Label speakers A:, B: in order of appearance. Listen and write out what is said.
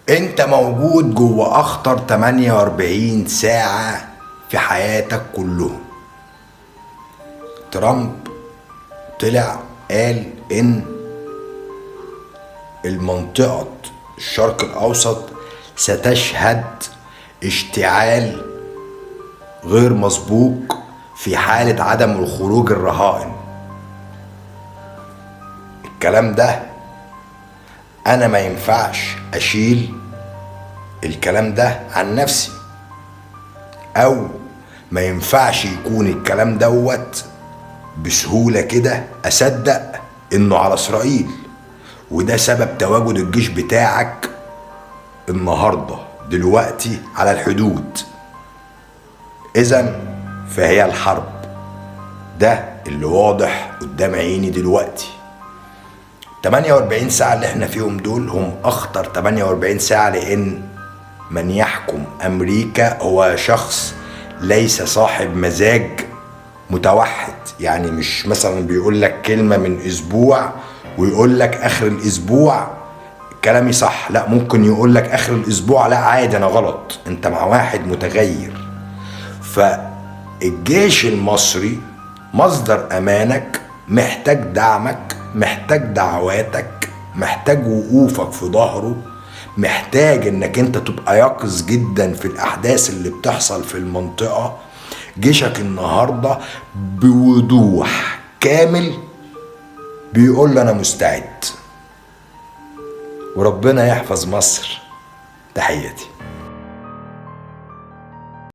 A: انت موجود جوه اخطر 48 ساعة في حياتك كلهم. ترامب طلع قال ان المنطقة الشرق الاوسط ستشهد اشتعال غير مسبوق في حالة عدم الخروج الرهائن. الكلام ده انا ما ينفعش اشيل الكلام ده عن نفسي، او ما ينفعش يكون الكلام دوت بسهولة كده اصدق انه على اسرائيل. وده سبب تواجد الجيش بتاعك النهاردة دلوقتي على الحدود. اذا فهي الحرب، ده اللي واضح قدام عيني دلوقتي. 48 ساعة اللي احنا فيهم دول هم اخطر 48 ساعة، لان من يحكم امريكا هو شخص ليس صاحب مزاج متوحد. يعني مش مثلا بيقول لك كلمة من اسبوع ويقول لك اخر الاسبوع كلامي صح، لا، ممكن يقول لك اخر الاسبوع لا عادي انا غلط. انت مع واحد متغير. فالجيش المصري مصدر امانك، محتاج دعمك، محتاج دعواتك، محتاج وقوفك في ظهره، محتاج انك انت تبقى يقظ جدا في الاحداث اللي بتحصل في المنطقة. جيشك النهاردة بوضوح كامل بيقول انا مستعد، وربنا يحفظ مصر. تحياتي.